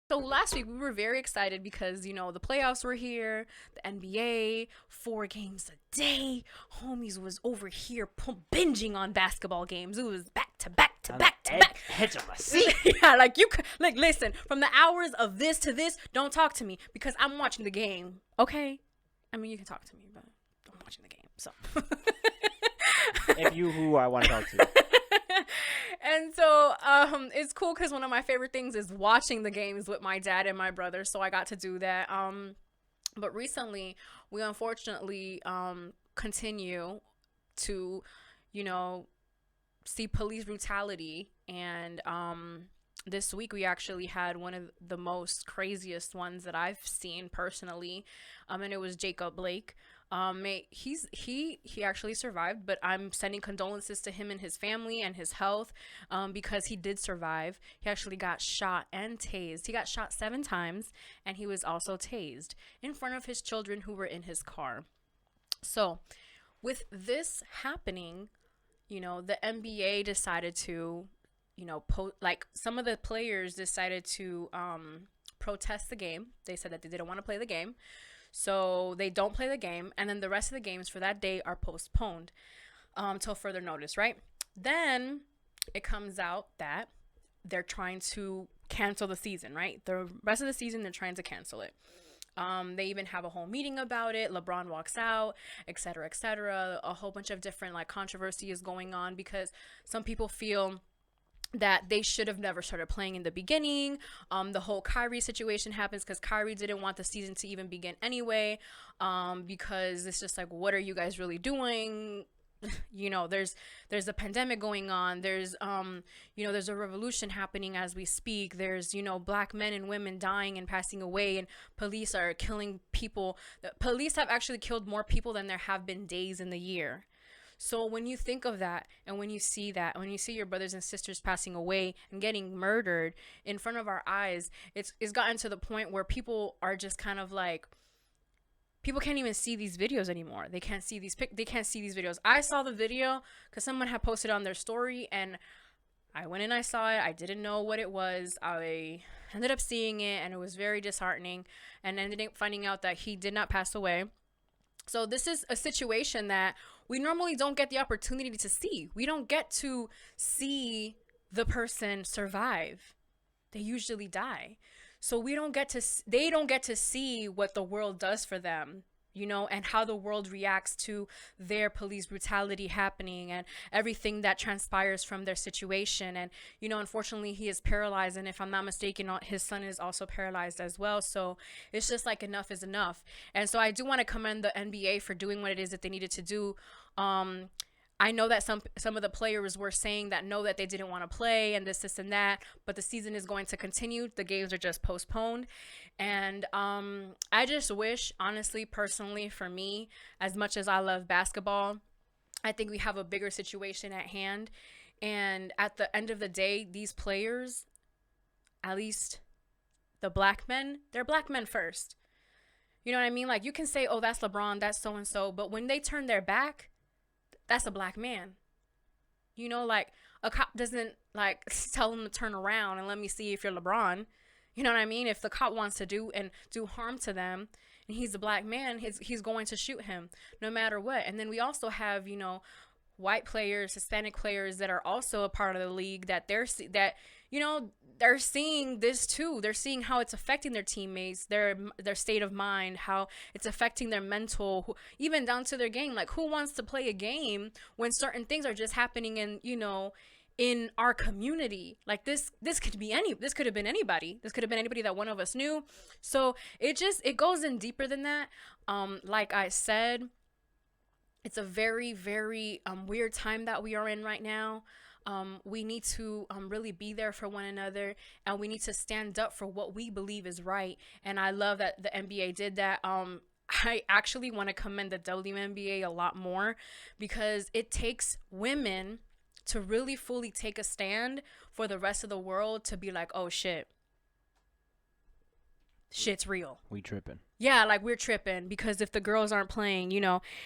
So last week we were very excited because the playoffs were here, the NBA, 4 games a day. Homies was over here binging on basketball games. It was back to back to On the back to back. edge of my seat. Yeah, like like listen, from the hours of this to this, don't talk to me because I'm watching the game. Okay, I mean you can talk to me, but I'm watching the game. So. If you who I want to talk to. And so it's cool because one of my favorite things is watching the games with my dad and my brother, so I got to do that. But recently we unfortunately continue to you know see police brutality, and this week we actually had one of the most craziest ones that I've seen personally, and it was Jacob Blake. He actually survived, but I'm sending condolences to him and his family and his health, because he did survive. He actually got shot and tased. He got shot 7 times, and he was also tased in front of his children who were in his car. So, with this happening, the NBA decided to, like some of the players decided to protest the game. They said that they didn't want to play the game. So they don't play the game, and then the rest of the games for that day are postponed till further notice, right? Then it comes out that they're trying to cancel the season, right? The rest of the season, they're trying to cancel it. They even have a whole meeting about it. LeBron walks out, et cetera, et cetera. A whole bunch of different like controversy is going on because some people feel that they should have never started playing in the beginning. The whole Kyrie situation happens because Kyrie didn't want the season to even begin anyway, because it's just like, what are you guys really doing? There's a pandemic going on. There's a revolution happening as we speak. There's black men and women dying and passing away, and police are killing people. The police have actually killed more people than there have been days in the year. So when you think of that, and when you see that, when you see your brothers and sisters passing away and getting murdered in front of our eyes, it's gotten to the point where people are just kind of like, people can't even see these videos anymore. They can't see they can't see these videos. I saw the video because someone had posted on their story, and I went and I saw it. I didn't know what it was. I ended up seeing it, and it was very disheartening, and ended up finding out that he did not pass away. So this is a situation that we normally don't get the opportunity to see. We don't get to see the person survive. They usually die. So they don't get to see what the world does for them, and how the world reacts to their police brutality happening and everything that transpires from their situation. And, unfortunately, he is paralyzed. And if I'm not mistaken, his son is also paralyzed as well. So it's just like enough is enough. And so I do want to commend the NBA for doing what it is that they needed to do. I know that some of the players were saying that no, that they didn't want to play and this and that, but the season is going to continue. The games are just postponed, and I just wish, honestly, personally, for me, as much as I love basketball, I think we have a bigger situation at hand, and at the end of the day, these players, at least the black men, they're black men first. You know what I mean? Like, you can say, oh, that's LeBron, that's so and so, but when they turn their back, that's a black man. Like a cop doesn't like tell him to turn around and let me see if you're LeBron. You know what I mean? If the cop wants to do harm to them, and he's a black man, he's going to shoot him no matter what. And then we also have white players, Hispanic players that are also a part of the league that they're seeing this too. They're seeing how it's affecting their teammates, their state of mind, how it's affecting their mental, even down to their game. Like, who wants to play a game when certain things are just happening in our community? Like, this could have been anybody. This could have been anybody that one of us knew. So it goes in deeper than that. Like I said, it's a very, very weird time that we are in right now. We need to really be there for one another, and we need to stand up for what we believe is right. And I love that the NBA did that. I actually want to commend the WNBA a lot more, because it takes women to really fully take a stand for the rest of the world to be like, oh shit's real. We tripping. Yeah, like, we're tripping because if the girls aren't playing,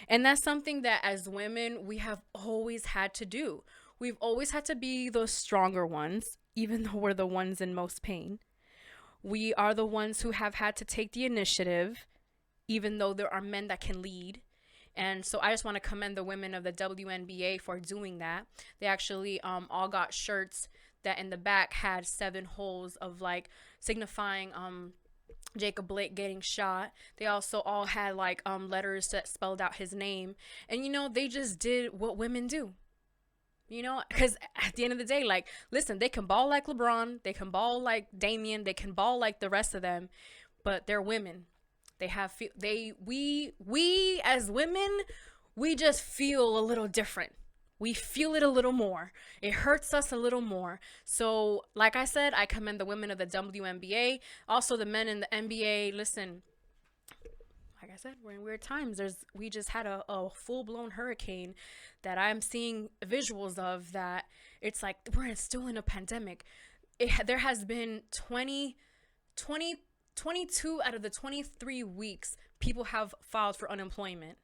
and that's something that as women we have always had to do. We've always had to be those stronger ones, even though we're the ones in most pain. We are the ones who have had to take the initiative, even though there are men that can lead. And so I just want to commend the women of the WNBA for doing that. They actually all got shirts that in the back had 7 holes of like signifying Jacob Blake getting shot. They also all had like letters that spelled out his name. And they just did what women do. Because at the end of the day, like, listen, they can ball like LeBron, they can ball like Damian, they can ball like the rest of them, but they're women. They have we as women, we just feel a little different. We feel it a little more. It hurts us a little more. So, like I said, I commend the women of the WNBA, also the men in the NBA. Listen, like I said, we're in weird times. We just had a full blown hurricane that I'm seeing visuals of. That it's like we're still in a pandemic. There has been 22 out of the 23 weeks people have filed for unemployment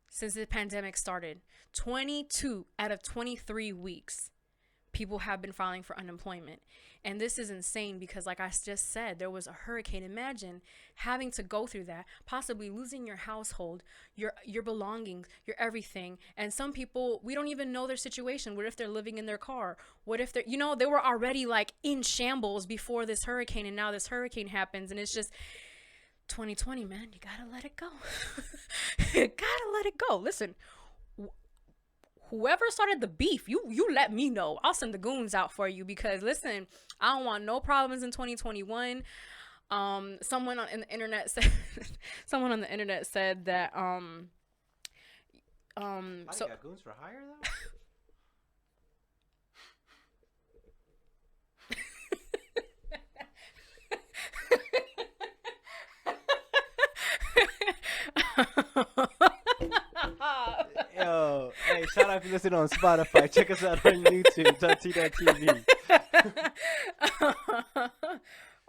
since the pandemic started. 22 out of 23 weeks people have been filing for unemployment. And this is insane because, like I just said, there was a hurricane. Imagine having to go through that, possibly losing your household, your belongings, your everything. And some people, we don't even know their situation. What if they're living in their car? What if they were already like in shambles before this hurricane, and now this hurricane happens, and it's just 2020, man. You gotta let it go. You gotta let it go. Listen, whoever started the beef, you let me know. I'll send the goons out for you because listen, I don't want no problems in 2021. Someone on the internet said someone on the internet said that so got goons for hire though? Yo, hey, shout out if you listen on Spotify. Check us out on YouTube.t.tv.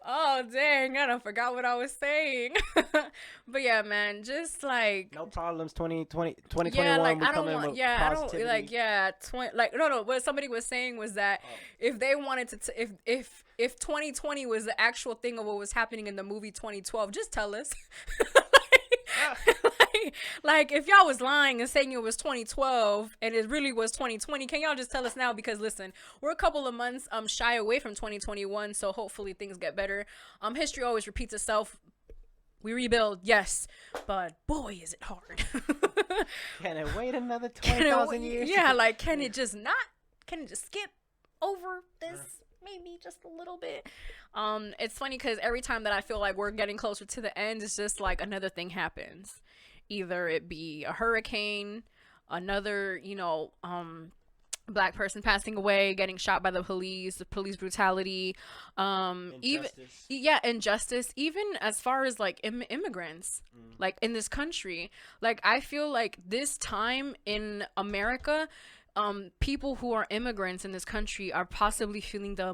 Oh, dang. I done forgot what I was saying. But yeah, man, just like. No problems, 2021. Yeah, like, I don't want, no. What somebody was saying was that if they wanted to, if 2020 was the actual thing of what was happening in the movie 2012, just tell us. like if y'all was lying and saying it was 2012 and it really was 2020, can y'all just tell us now? Because listen, we're a couple of months shy away from 2021, so hopefully things get better. History always repeats itself. We rebuild, yes, but boy is it hard. Can it wait another 20,000 years? Yeah, like can it just skip over this maybe just a little bit? It's funny because every time that I feel like we're getting closer to the end, it's just like another thing happens. Either it be a hurricane, another, black person passing away, getting shot by the police brutality, injustice, even as far as like immigrants, like in this country. Like I feel like this time in America, people who are immigrants in this country are possibly feeling the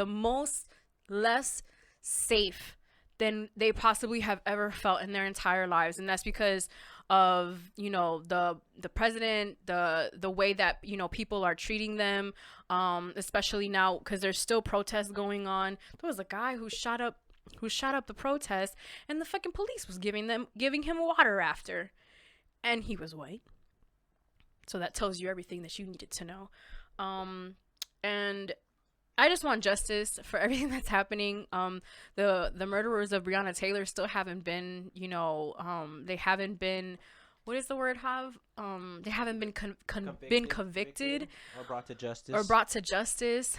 most less safe than they possibly have ever felt in their entire lives. And that's because of the president, the way that people are treating them, especially now because there's still protests going on. There was a guy who shot up the protest, and the fucking police was giving him water after, and he was white. So that tells you everything that you needed to know. And I just want justice for everything that's happening. The murderers of Breonna Taylor still haven't been, they haven't been, what is the word have? They haven't been convicted or brought to justice.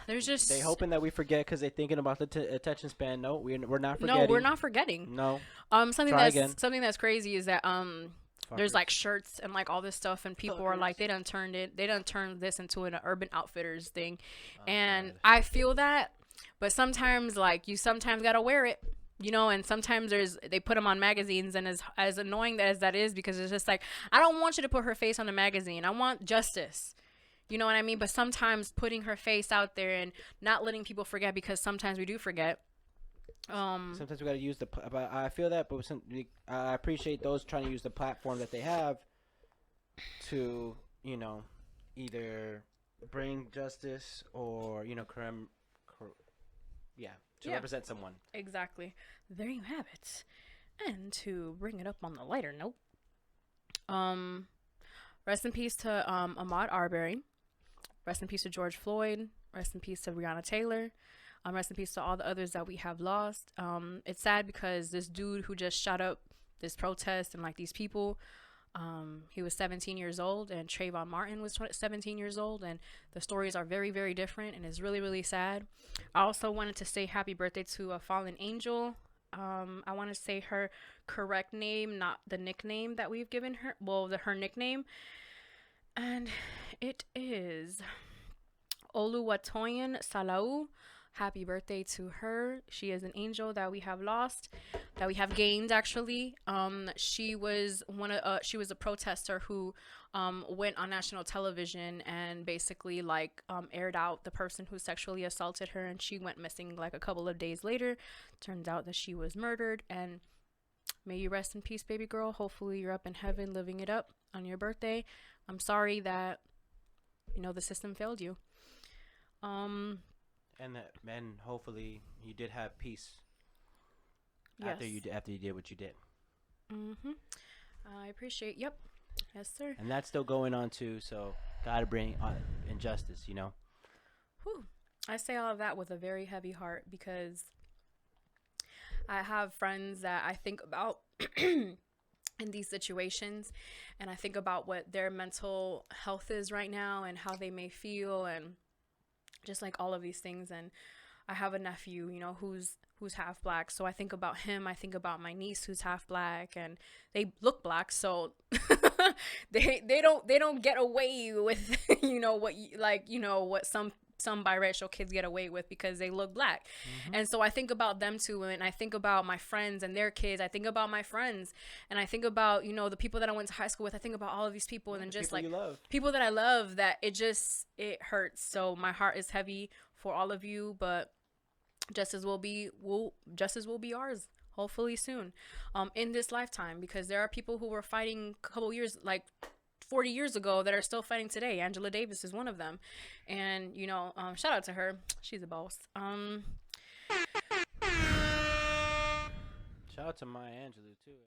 There's just they hoping that we forget because they're thinking about the attention span. No, we're not forgetting. No, we're not forgetting. No. Something that's crazy is that there's like shirts and like all this stuff, and people are like, they done turned this into an Urban Outfitters thing. And God. I feel that, but sometimes like you sometimes gotta wear it, and sometimes they put them on magazines, and as annoying as that is, because it's just like, I don't want you to put her face on a magazine. I want justice. You know what I mean? But sometimes putting her face out there and not letting people forget, because sometimes we do forget. Sometimes we gotta use but I feel that, but I appreciate those trying to use the platform that they have to, either bring justice or, to Yeah. represent someone. Exactly. There you have it. And to bring it up on the lighter note, um, rest in peace to Ahmaud Arbery. Rest in peace to George Floyd. Rest in peace to Breonna Taylor. Rest in peace to all the others that we have lost. It's sad because this dude who just shot up this protest and like these people, he was 17 years old, and Trayvon Martin was 17 years old, and the stories are very, very different, and it's really, really sad. I also wanted to say happy birthday to a fallen angel. I want to say her correct name, not the nickname that we've given her. Well, her nickname, and it is Oluwatoyin Salau. Happy birthday to her. She is an angel that we have lost, that we have gained actually. She was she was a protester who went on national television and basically like aired out the person who sexually assaulted her, and she went missing like a couple of days later. Turns out that she was murdered, and may you rest in peace, baby girl. Hopefully you're up in heaven living it up on your birthday. I'm sorry that the system failed you. And hopefully you did have peace Yes. after you did what you did. I appreciate. Yep. Yes, sir. And that's still going on too. So gotta bring injustice. Whew. I say all of that with a very heavy heart because I have friends that I think about in these situations, and I think about what their mental health is right now and how they may feel, and just like all of these things. And I have a nephew, who's half black, so I think about him. I think about my niece who's half black, and they look black, so they don't get away with what some biracial kids get away with because they look black. And so I think about them too, and I think about my friends and their kids. I think about my friends, and I think about the people that I went to high school with. I think about all of these people, and then just like people that I love, that it hurts. So my heart is heavy for all of you, but justice will be ours hopefully soon, in this lifetime, because there are people who were fighting a couple years, like 40 years ago, that are still fighting today. Angela Davis is one of them, and shout out to her. She's a boss. Shout out to Maya Angelou too.